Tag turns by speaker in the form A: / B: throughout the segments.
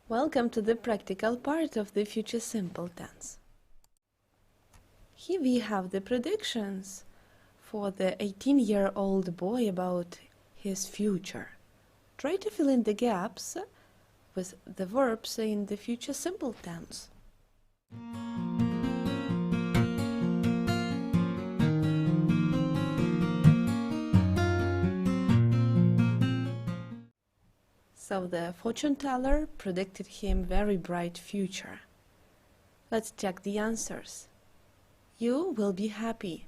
A: Welcome to the practical part of the future simple tense. Here we have the predictions for the 18-year-old boy about his future. Try to fill in the gaps with the verbs in the future simple tense. So the fortune teller predicted him very bright future. Let's check the answers. You will be happy.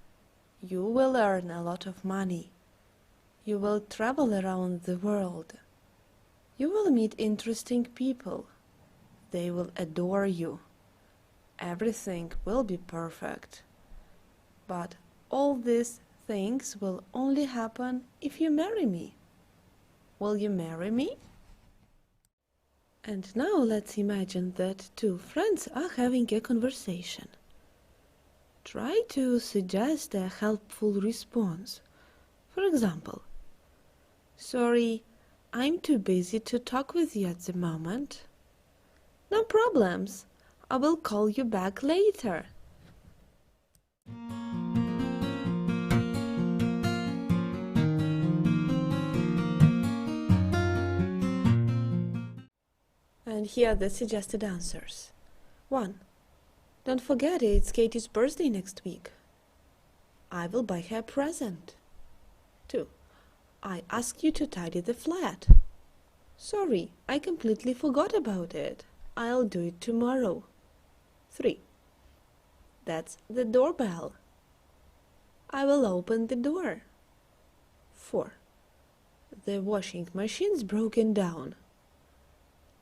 A: You will earn a lot of money. You will travel around the world. You will meet interesting people. They will adore you. Everything will be perfect. But all these things will only happen if you marry me. Will you marry me? And now let's imagine that two friends are having a conversation. Try to suggest a helpful response. For example, "Sorry, I'm too busy to talk with you at the moment." "No problems. I will call you back later." And here are the suggested answers. 1. Don't forget it's Katie's birthday next week. I will buy her a present. 2. I ask you to tidy the flat. Sorry, I completely forgot about it. I'll do it tomorrow. 3. That's the doorbell. I will open the door. 4. The washing machine's broken down.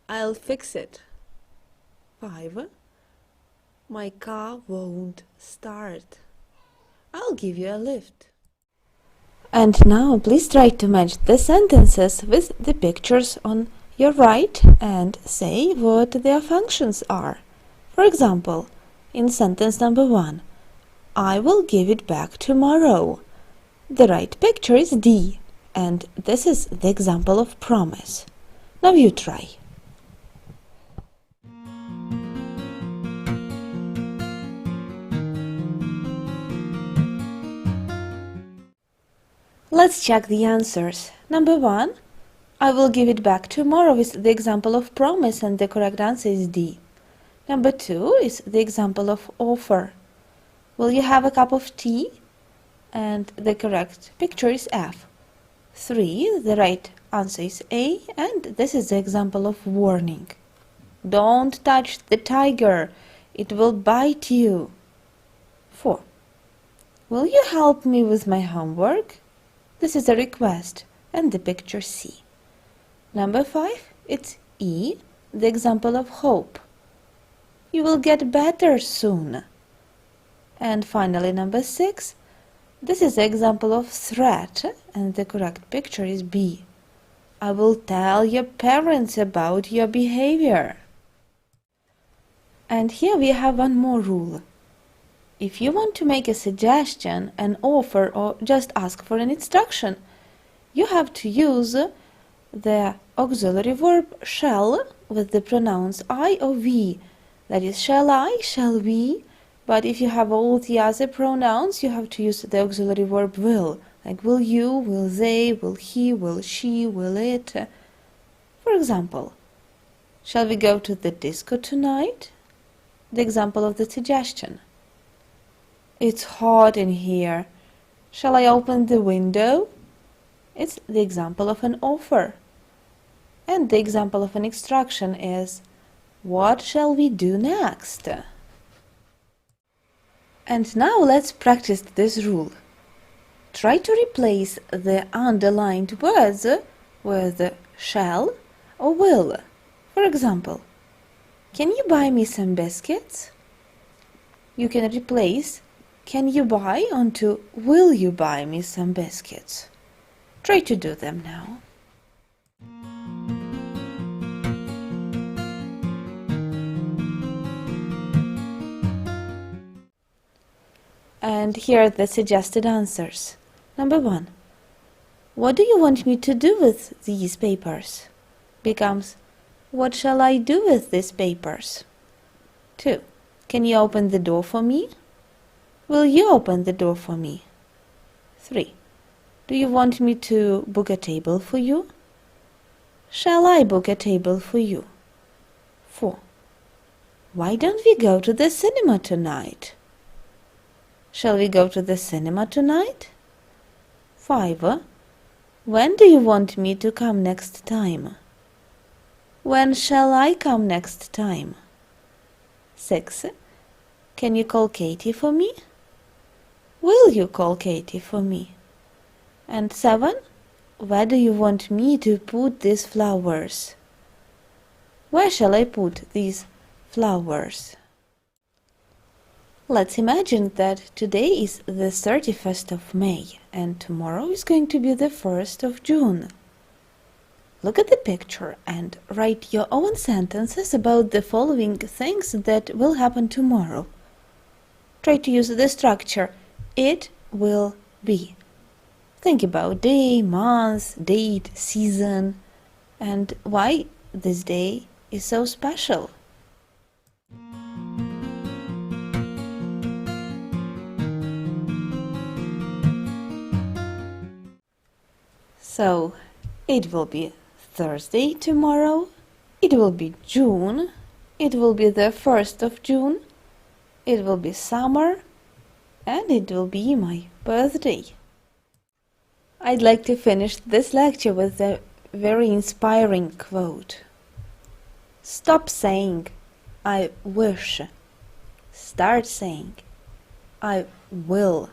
A: I'll fix it. 5. My car won't start. I'll give you a lift. And now please try to match the sentences with the pictures on your right and say what their functions are. For example, in sentence number 1, I will give it back tomorrow. The right picture is D, and this is the example of promise. Now you try. Let's check the answers. Number 1, I will give it back tomorrow is the example of promise and the correct answer is D. Number 2 is the example of offer. Will you have a cup of tea? And the correct picture is F. 3, the right answer is A, and this is the example of warning. Don't touch the tiger, it will bite you. 4, will you help me with my homework? This is a request, and the picture C. Number 5, it's E, the example of hope. You will get better soon. And finally, number 6, this is the example of threat, and the correct picture is B. I will tell your parents about your behavior. And here we have one more rule. If you want to make a suggestion, an offer, or just ask for an instruction, you have to use the auxiliary verb shall with the pronouns I or we. That is, shall I, shall we, but if you have all the other pronouns, you have to use the auxiliary verb will, like will you, will they, will he, will she, will it. For example, shall we go to the disco tonight? The example of the suggestion. It's hot in here. Shall I open the window? It's the example of an offer. And the example of an instruction is, what shall we do next? And now let's practice this rule. Try to replace the underlined words with shall or will. For example, can you buy me some biscuits? You can replace can you buy onto will you buy me some biscuits? Try to do them now. And here are the suggested answers. Number 1. What do you want me to do with these papers? Becomes, What shall I do with these papers? 2. Can you open the door for me? Will you open the door for me? 3. Do you want me to book a table for you? Shall I book a table for you? 4. Why don't we go to the cinema tonight? Shall we go to the cinema tonight? 5. When do you want me to come next time? When shall I come next time? 6. Can you call Katie for me? Will you call Katie for me? And 7. Where do you want me to put these flowers? Where shall I put these flowers? Let's imagine that today is the 31st of May and tomorrow is going to be the 1st of June. Look at the picture and write your own sentences about the following things that will happen tomorrow. Try to use the structure "it will be." Think about day, month, date, season, and why this day is so special. So, it will be Thursday tomorrow, it will be June, it will be the 1st of June, it will be summer, and it will be my birthday. I'd like to finish this lecture with a very inspiring quote. Stop saying, "I wish." Start saying, "I will."